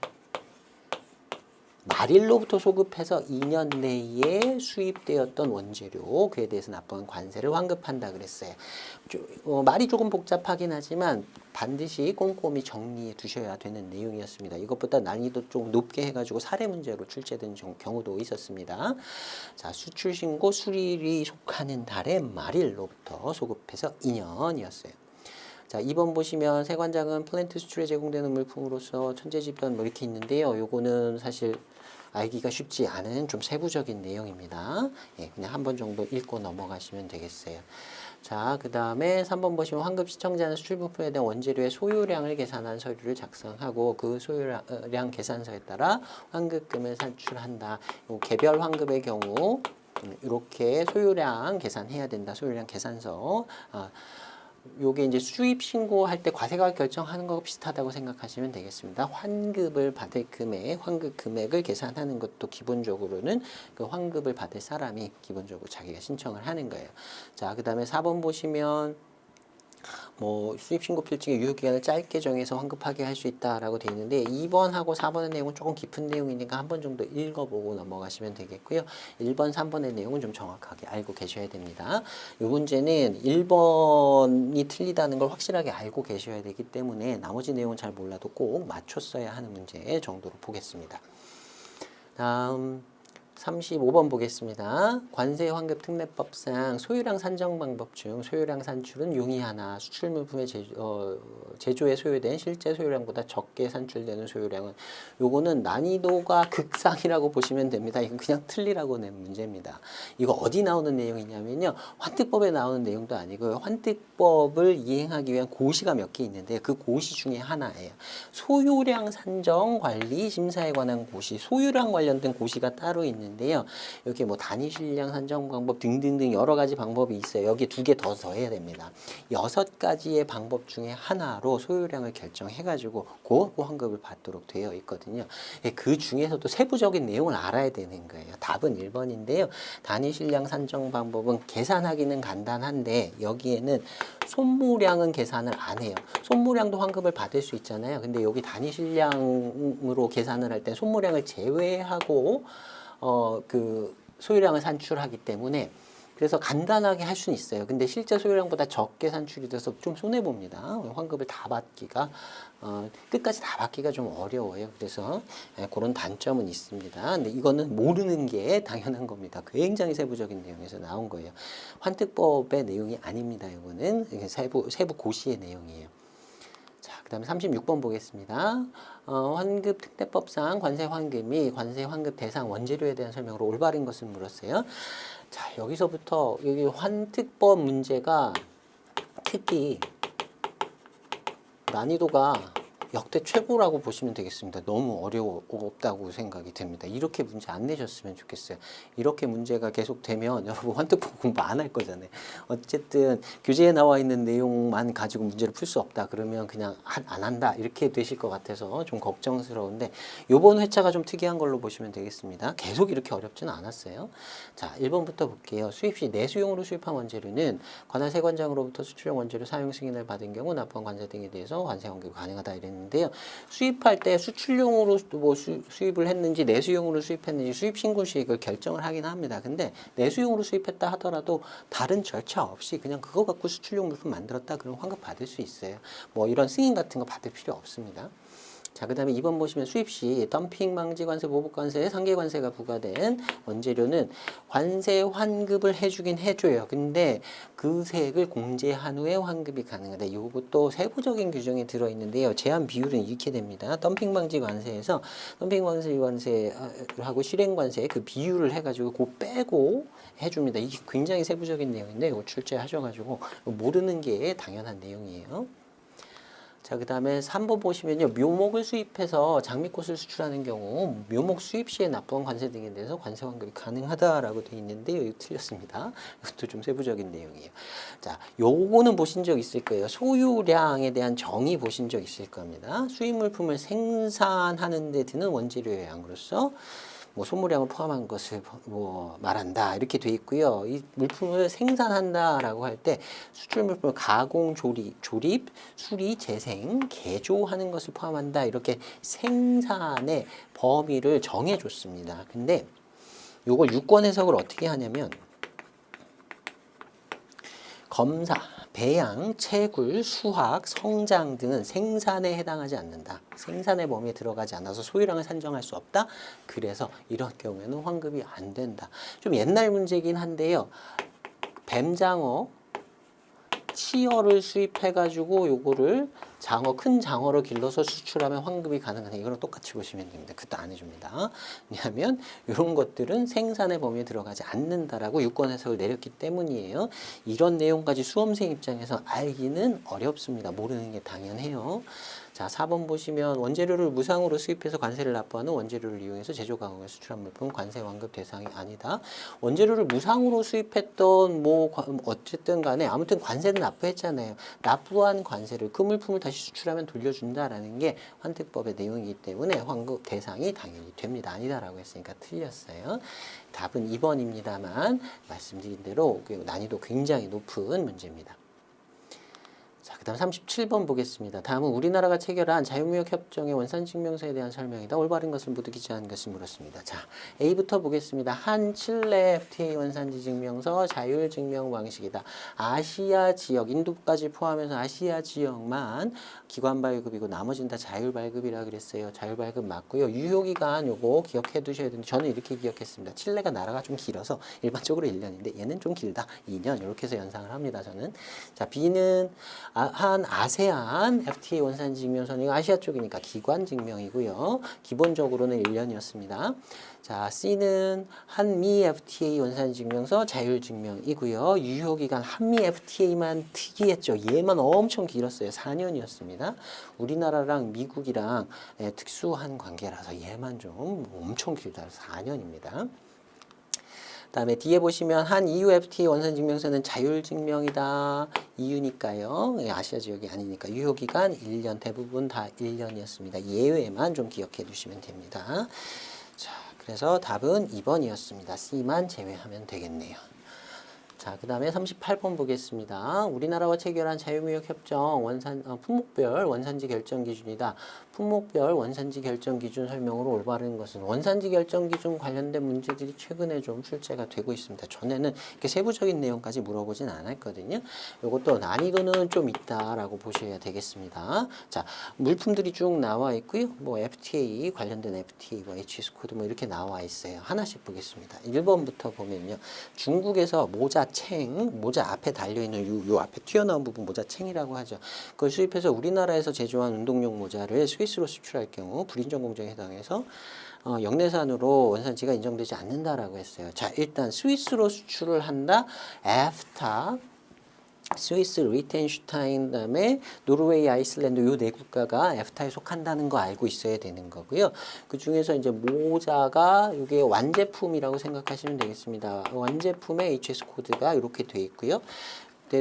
말일로부터 소급해서 2년 내에 수입되었던 원재료 그에 대해서 납부한 관세를 환급한다 그랬어요. 말이 조금 복잡하긴 하지만 반드시 꼼꼼히 정리해 두셔야 되는 내용이었습니다. 이것보다 난이도 좀 높게 해가지고 사례 문제로 출제된 경우도 있었습니다. 자, 수출신고 수리일이 속하는 달의 말일로부터 소급해서 2년이었어요. 자, 2번 보시면 세관장은 플랜트 수출에 제공되는 물품으로서 천재지변 뭐 이렇게 있는데요. 요거는 사실 알기가 쉽지 않은 좀 세부적인 내용입니다. 예, 그냥 한 번 정도 읽고 넘어가시면 되겠어요. 자, 그 다음에 3번 보시면 환급 시청자는 수출 부품에 대한 원재료의 소요량을 계산한 서류를 작성하고 그 소요량 계산서에 따라 환급금을 산출한다. 개별 환급의 경우 이렇게 소요량 계산해야 된다. 소요량 계산서. 요게 이제 수입 신고할 때 과세가 결정하는 거 비슷하다고 생각하시면 되겠습니다. 환급을 받을 금액, 환급 금액을 계산하는 것도 기본적으로는 그 환급을 받을 사람이 기본적으로 자기가 신청을 하는 거예요. 자, 그 다음에 4번 보시면 뭐 수입신고 필증의 유효기간을 짧게 정해서 환급하게 할 수 있다라고 되어 있는데 2번하고 4번의 내용은 조금 깊은 내용이니까 한 번 정도 읽어보고 넘어가시면 되겠고요. 1번, 3번의 내용은 좀 정확하게 알고 계셔야 됩니다. 이 문제는 1번이 틀리다는 걸 확실하게 알고 계셔야 되기 때문에 나머지 내용은 잘 몰라도 꼭 맞췄어야 하는 문제 정도로 보겠습니다. 다음 35번 보겠습니다. 관세환급특례법상 소유량 산정 방법 중 소유량 산출은 용이하나 수출물품의 제조에 소요된 실제 소유량보다 적게 산출되는 소유량은 요거는 난이도가 극상이라고 보시면 됩니다. 이건 그냥 틀리라고 낸 문제입니다. 이거 어디 나오는 내용이냐면요. 환특법에 나오는 내용도 아니고요. 환특법을 이행하기 위한 고시가 몇 개 있는데 그 고시 중에 하나예요. 소유량 산정 관리 심사에 관한 고시, 소유량 관련된 고시가 따로 있는 데요. 여기 뭐 단위 실량 산정 방법 등등등 여러 가지 방법이 있어요. 여기 2개 더 더해야 됩니다. 6가지의 방법 중에 하나로 소유량을 결정해가지고 그 환급을 받도록 되어 있거든요. 그 중에서도 세부적인 내용을 알아야 되는 거예요. 답은 1번인데요. 단위 실량 산정 방법은 계산하기는 간단한데 여기에는 손무량은 계산을 안 해요. 손무량도 환급을 받을 수 있잖아요. 근데 여기 단위 실량으로 계산을 할 때 손무량을 제외하고 그 소유량을 산출하기 때문에 그래서 간단하게 할 수는 있어요. 근데 실제 소유량보다 적게 산출이 돼서 좀 손해봅니다. 환급을 다 받기가 끝까지 다 받기가 좀 어려워요. 그래서 그런 단점은 있습니다. 근데 이거는 모르는 게 당연한 겁니다. 굉장히 세부적인 내용에서 나온 거예요. 환특법의 내용이 아닙니다. 이거는 세부 고시의 내용이에요. 자, 그 다음에 36번 보겠습니다. 환급특례법상 관세환급 및 관세환급 대상 원재료에 대한 설명으로 올바른 것을 물었어요. 자, 여기서부터 여기 환특법 문제가 특히 난이도가 역대 최고라고 보시면 되겠습니다. 너무 어렵다고 생각이 됩니다. 이렇게 문제 안 내셨으면 좋겠어요. 이렇게 문제가 계속 되면 여러분 환특법 공부 안 할 거잖아요. 어쨌든 교재에 나와 있는 내용만 가지고 문제를 풀 수 없다. 그러면 그냥 안 한다. 이렇게 되실 것 같아서 좀 걱정스러운데 이번 회차가 좀 특이한 걸로 보시면 되겠습니다. 계속 이렇게 어렵지는 않았어요. 자, 1번부터 볼게요. 수입 시 내수용으로 수입한 원재료는 관할 세관장으로부터 수출용 원재료 사용 승인을 받은 경우 납부한 관세 등에 대해서 관세 환급이 가능하다 이랬는데요. 수입할 때 수출용으로 뭐 수입을 했는지 내수용으로 수입했는지 수입 신고식을 결정을 하긴 합니다. 근데 내수용으로 수입했다 하더라도 다른 절차 없이 그냥 그거 갖고 수출용 물품 만들었다 그러면 환급 받을 수 있어요. 뭐 이런 승인 같은 거 받을 필요 없습니다. 자, 그 다음에 2번 보시면 수입 시 덤핑 방지 관세, 보복 관세, 상계 관세가 부과된 원재료는 관세 환급을 해주긴 해줘요. 근데 그 세액을 공제한 후에 환급이 가능하다. 이것도 세부적인 규정이 들어있는데요. 제한 비율은 이렇게 됩니다. 덤핑 방지 관세에서 덤핑 방지 관세하고 실행 관세 그 비율을 해가지고 그거 빼고 해줍니다. 이게 굉장히 세부적인 내용인데 이거 출제하셔가지고 모르는 게 당연한 내용이에요. 자, 그 다음에 3번 보시면요. 묘목을 수입해서 장미꽃을 수출하는 경우 묘목 수입 시에 납부한 관세 등에 대해서 관세 환급이 가능하다라고 되어 있는데 이거 틀렸습니다. 이것도 좀 세부적인 내용이에요. 자, 요거는 보신 적 있을 거예요. 소유량에 대한 정의 보신 적 있을 겁니다. 수입 물품을 생산하는 데 드는 원재료의 양으로서 뭐 소모량을 포함한 것을 뭐 말한다 이렇게 돼 있고요. 이 물품을 생산한다라고 할 때 수출 물품을 가공, 조립, 수리, 재생, 개조하는 것을 포함한다 이렇게 생산의 범위를 정해줬습니다. 근데 요걸 유권 해석을 어떻게 하냐면 검사, 배양, 채굴, 수확, 성장 등은 생산에 해당하지 않는다. 생산의 범위에 들어가지 않아서 소유량을 산정할 수 없다. 그래서 이런 경우에는 환급이 안 된다. 좀 옛날 문제긴 한데요. 뱀장어, 치어를 수입해가지고 요거를 큰 장어로 길러서 수출하면 환급이 가능하다. 이거랑 똑같이 보시면 됩니다. 그것도 안 해줍니다. 왜냐하면 이런 것들은 생산의 범위에 들어가지 않는다라고 유권 해석을 내렸기 때문이에요. 이런 내용까지 수험생 입장에서 알기는 어렵습니다. 모르는 게 당연해요. 자, 4번 보시면 원재료를 무상으로 수입해서 관세를 납부하는 원재료를 이용해서 제조 가공에 수출한 물품 관세 환급 대상이 아니다. 원재료를 무상으로 수입했던 뭐 어쨌든 간에 아무튼 관세는 납부했잖아요. 납부한 관세를 그 물품을 다시 수출하면 돌려준다라는 게 환특법의 내용이기 때문에 환급 대상이 당연히 됩니다. 아니다라고 했으니까 틀렸어요. 답은 2번입니다만 말씀드린 대로 난이도 굉장히 높은 문제입니다. 그다음 37번 보겠습니다. 다음은 우리나라가 체결한 자유무역협정의 원산증명서에 대한 설명이다. 올바른 것을 모두 기재한 것을 물었습니다. 자, A부터 보겠습니다. 한 칠레 FTA 원산지 증명서 자율증명 방식이다. 아시아 지역, 인도까지 포함해서 아시아 지역만 기관 발급이고 나머지는 다 자율 발급이라 그랬어요. 자율 발급 맞고요. 유효기간 요거 기억해 두셔야 되는데 저는 이렇게 기억했습니다. 칠레가 나라가 좀 길어서 일반적으로 1년인데 얘는 좀 길다. 2년 이렇게 해서 연상을 합니다. 저는. 자, B는 한 아세안 FTA 원산지 증명서는 아시아 쪽이니까 기관 증명이고요. 기본적으로는 1년이었습니다. 자, C는 한미 FTA 원산지 증명서 자율 증명이고요. 유효기간 한미 FTA만 특이했죠. 얘만 엄청 길었어요. 4년이었습니다. 우리나라랑 미국이랑 특수한 관계라서 얘만 좀 엄청 길다. 4년입니다. 다음에 뒤에 보시면 한 EU FTA 원산증명서는 자율증명이다. EU니까요. 아시아 지역이 아니니까 유효기간 1년, 대부분 다 1년이었습니다. 예외만 좀 기억해 두시면 됩니다. 자, 그래서 답은 2번이었습니다. C만 제외하면 되겠네요. 자, 그 다음에 38번 보겠습니다. 우리나라와 체결한 자유무역협정 품목별 원산지 결정 기준이다. 품목별 원산지 결정 기준 설명으로 올바른 것은 원산지 결정 기준 관련된 문제들이 최근에 좀 출제가 되고 있습니다. 전에는 이렇게 세부적인 내용까지 물어보진 않았거든요. 이것도 난이도는 좀 있다라고 보셔야 되겠습니다. 자, 물품들이 쭉 나와 있고요. 뭐 FTA 관련된 FTA, 뭐 HS 코드 뭐 이렇게 나와 있어요. 하나씩 보겠습니다. 1번부터 보면요. 중국에서 모자 앞에 달려있는 요 앞에 튀어나온 부분 모자챙이라고 하죠. 그걸 수입해서 우리나라에서 제조한 운동용 모자를 스위스로 수출할 경우 불인정 공정에 해당해서 영내산으로 원산지가 인정되지 않는다라고 했어요. 자, 일단 스위스로 수출을 한다. 애프타 스위스, 리텐슈타인, 그다음에 노르웨이, 아이슬란드 요 네 국가가 애프타에 속한다는 거 알고 있어야 되는 거고요. 그 중에서 이제 모자가 이게 완제품이라고 생각하시면 되겠습니다. 완제품의 HS 코드가 이렇게 돼 있고요.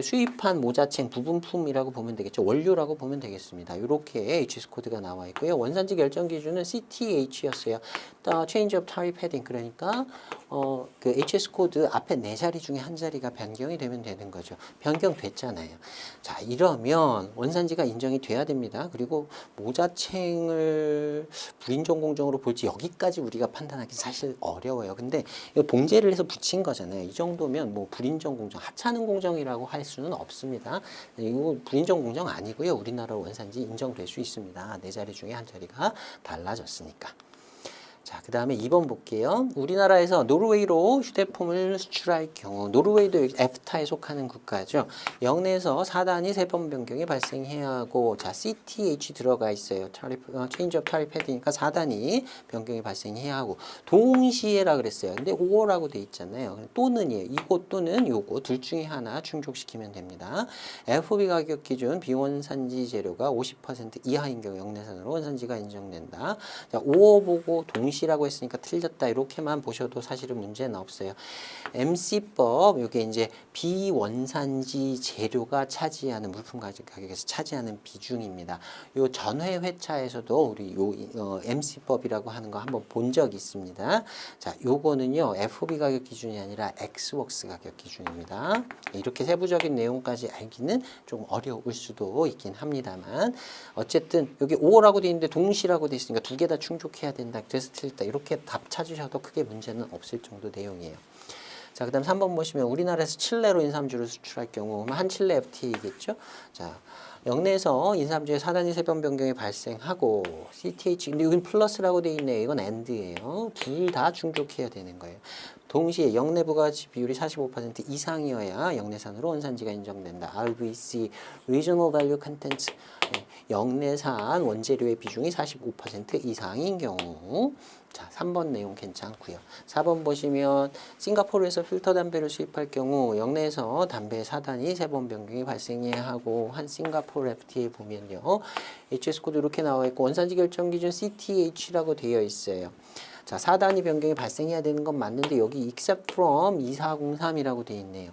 수입한 모자챙 부분품이라고 보면 되겠죠. 원료라고 보면 되겠습니다. 이렇게 HS 코드가 나와 있고요. 원산지 결정 기준은 CTH였어요. Change of Tariff Heading 그러니까 그 HS 코드 앞에 네 자리 중에 한 자리가 변경이 되면 되는 거죠. 변경됐잖아요. 자, 이러면 원산지가 인정이 돼야 됩니다. 그리고 모자챙을 불인정 공정으로 볼지 여기까지 우리가 판단하기 사실 어려워요. 근데 이거 봉제를 해서 붙인 거잖아요. 이 정도면 뭐 불인정 공정, 하찮은 공정이라고 할 수는 없습니다. 이거 불인정 공정 아니고요. 우리나라 원산지 인정될 수 있습니다. 네 자리 중에 한 자리가 달라졌으니까. 자, 그 다음에 2번 볼게요. 우리나라에서 노르웨이로 휴대폰을 수출할 경우 노르웨이도 애프타에 속하는 국가죠. 영내에서 사단이 3번 변경이 발생해야 하고 자, CTH 들어가 있어요. Change of Tariff Heading이니까 4단위 변경이 발생해야 하고 동시에라 그랬어요. 근데 5호라고 돼 있잖아요. 또는이에요. 이거 또는 요거 둘 중에 하나 충족시키면 됩니다. FOB 가격 기준 비원산지 재료가 50% 이하인 경우 영내산으로 원산지가 인정된다. 자, 5호 보고 동시라고 했으니까 틀렸다 이렇게만 보셔도 사실은 문제는 없어요. MC법 이게 이제 비원산지 재료가 차지하는 물품 가격에서 차지하는 비중입니다. 요 전회 회차에서도 우리 요 MC법이라고 하는 거 한번 본 적이 있습니다. 자, 요거는요 FOB 가격 기준이 아니라 엑스웍스 가격 기준입니다. 이렇게 세부적인 내용까지 알기는 좀 어려울 수도 있긴 합니다만 어쨌든 여기 5호라고 돼 있는데 동시라고 돼 있으니까 두 개 다 충족해야 된다. 그래서 틀렸다. 이렇게 답 찾으셔도 크게 문제는 없을 정도 내용이에요. 자, 그 다음 3번 보시면 우리나라에서 칠레로 인삼주를 수출할 경우 한 칠레 FTA겠죠. 자, 영내에서 인삼주의 사단위 세번 변경이 발생하고 CTH 근데 여긴 플러스라고 돼 있네요. 이건 AND예요. 둘 다 충족해야 되는 거예요. 동시에 영내 부가가치 비율이 45% 이상이어야 영내산으로 원산지가 인정된다. RVC (Regional Value Content) 영내산 원재료의 비중이 45% 이상인 경우. 자, 3번 내용 괜찮고요. 4번 보시면 싱가포르에서 필터 담배를 수입할 경우 영내에서 담배 사단이 3번 변경이 발생해야 하고 한 싱가포르 FTA 보면요. HS 코드 이렇게 나와 있고 원산지 결정 기준 CTH라고 되어 있어요. 자, 4단위 변경이 발생해야 되는 건 맞는데 여기 except from 2403이라고 되어 있네요.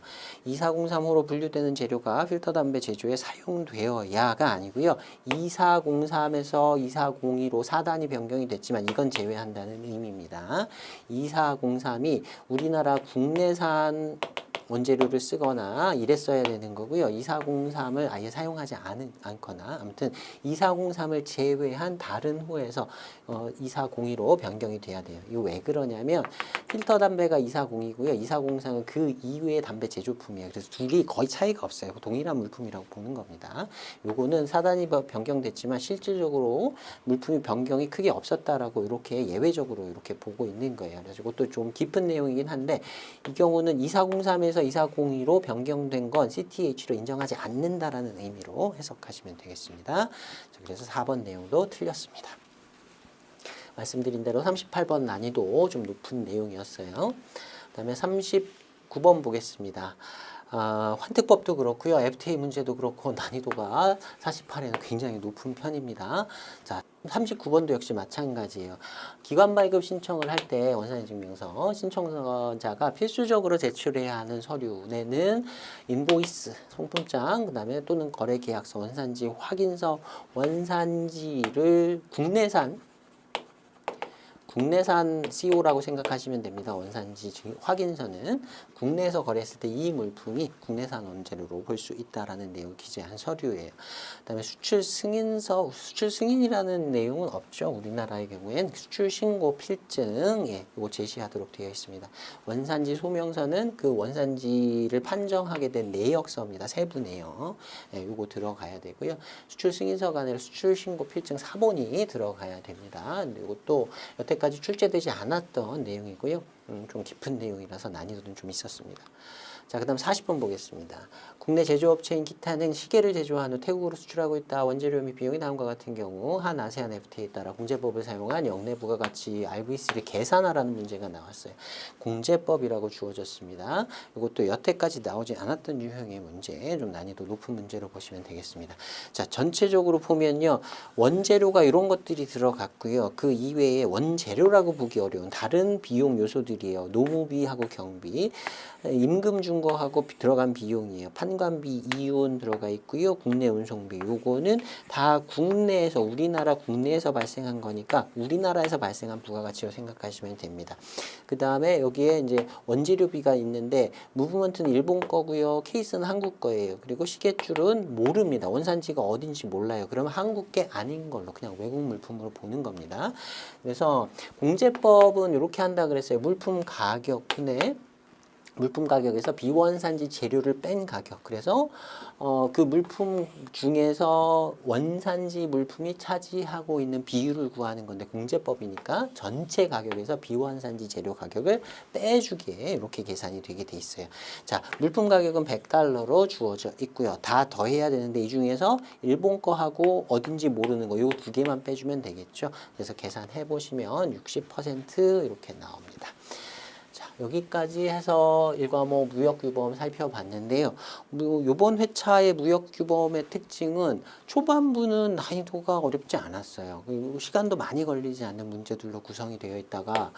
2403호로 분류되는 재료가 필터 담배 제조에 사용되어야가 아니고요. 2403에서 2402로 4단위 변경이 됐지만 이건 제외한다는 의미입니다. 2403이 우리나라 국내산 원재료를 쓰거나 이랬어야 되는 거고요. 2403을 아예 사용하지 않거나 아무튼 2403을 제외한 다른 호에서 2402로 변경이 돼야 돼요. 이거 왜 그러냐면 필터 담배가 2402고요. 2403은 그 이외의 담배 제조품이에요. 그래서 둘이 거의 차이가 없어요. 동일한 물품이라고 보는 겁니다. 요거는 사단이 변경됐지만 실질적으로 물품이 변경이 크게 없었다라고 이렇게 예외적으로 이렇게 보고 있는 거예요. 그래서 이것도 좀 깊은 내용이긴 한데 이 경우는 2403에서 2402로 변경된 건 CTH로 인정하지 않는다라는 의미로 해석하시면 되겠습니다. 그래서 4번 내용도 틀렸습니다. 말씀드린 대로 38번 난이도 좀 높은 내용이었어요. 그 다음에 39번 보겠습니다. 환특법도 그렇고요. FTA 문제도 그렇고 난이도가 48에는 굉장히 높은 편입니다. 자, 39번도 역시 마찬가지예요. 기관 발급 신청을 할 때 원산지증명서 신청자가 필수적으로 제출해야 하는 서류에는 인보이스, 송품장, 그다음에 또는 거래계약서, 원산지 확인서, 원산지를 국내산 CO라고 생각하시면 됩니다. 원산지 확인서는 국내에서 거래했을 때 이 물품이 국내산 원재료로 볼 수 있다라는 내용을 기재한 서류예요. 그다음에 수출 승인서, 수출 승인이라는 내용은 없죠. 우리나라의 경우엔 수출 신고 필증, 이거 제시하도록 되어 있습니다. 원산지 소명서는 그 원산지를 판정하게 된 내역서입니다. 세부 내역, 이거 들어가야 되고요. 수출 승인서가 아니라 수출 신고 필증 사본이 들어가야 됩니다. 이것도 여태까지 출제되지 않았던 내용이고요. 좀 깊은 내용이라서 난이도는 좀 있었습니다. 자, 그 다음 40번 보겠습니다. 국내 제조업체인 기타는 시계를 제조한 후 태국으로 수출하고 있다. 원재료 및 비용이 다음과 같은 경우 한 아세안 FTA에 따라 공제법을 사용한 영내 부가가치 RVC를 계산하라는 문제가 나왔어요. 공제법이라고 주어졌습니다. 이것도 여태까지 나오지 않았던 유형의 문제, 좀 난이도 높은 문제로 보시면 되겠습니다. 자, 전체적으로 보면요. 원재료가 이런 것들이 들어갔고요. 그 이외에 원재료라고 보기 어려운 다른 비용 요소들이에요. 노무비하고 경비, 임금 준 거하고 들어간 비용이에요. 판관비, 이윤 들어가 있고요. 국내 운송비, 요거는 다 국내에서, 우리나라 국내에서 발생한 거니까 우리나라에서 발생한 부가가치로 생각하시면 됩니다. 그 다음에 여기에 이제 원재료비가 있는데 무브먼트는 일본 거고요. 케이스는 한국 거예요. 그리고 시계줄은 모릅니다. 원산지가 어딘지 몰라요. 그러면 한국 게 아닌 걸로 그냥 외국 물품으로 보는 겁니다. 그래서 공제법은 이렇게 한다 그랬어요. 물품 가격분에 물품 가격에서 비원산지 재료를 뺀 가격. 그래서 그 물품 중에서 원산지 물품이 차지하고 있는 비율을 구하는 건데 공제법이니까 전체 가격에서 비원산지 재료 가격을 빼주기에 이렇게 계산이 되게 돼 있어요. 자, 물품 가격은 $100로 주어져 있고요. 다 더해야 되는데 이 중에서 일본 거하고 어딘지 모르는 거 요 두 개만 빼주면 되겠죠. 그래서 계산해 보시면 60% 이렇게 나옵니다. 여기까지 해서 1과목 무역규범 살펴봤는데요. 이번 회차의 무역규범의 특징은 초반부는 난이도가 어렵지 않았어요. 그리고 시간도 많이 걸리지 않는 문제들로 구성이 되어 있다가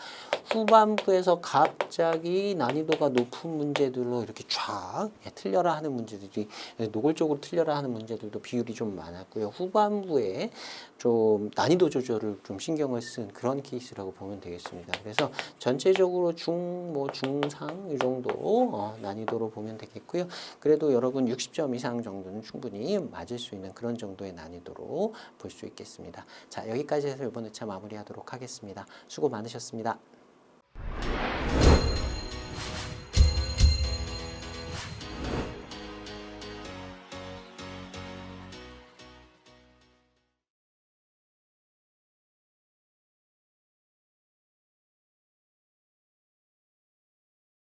후반부에서 갑자기 난이도가 높은 문제들로 이렇게 쫙 틀려라 하는 문제들이 노골적으로 틀려라 하는 문제들도 비율이 좀 많았고요. 후반부에 좀 난이도 조절을 좀 신경을 쓴 그런 케이스라고 보면 되겠습니다. 그래서 전체적으로 중상 이 정도 난이도로 보면 되겠고요. 그래도 여러분 60점 이상 정도는 충분히 맞을 수 있는 그런 정도의 난이도로 볼 수 있겠습니다. 자, 여기까지 해서 이번 회차 마무리하도록 하겠습니다. 수고 많으셨습니다.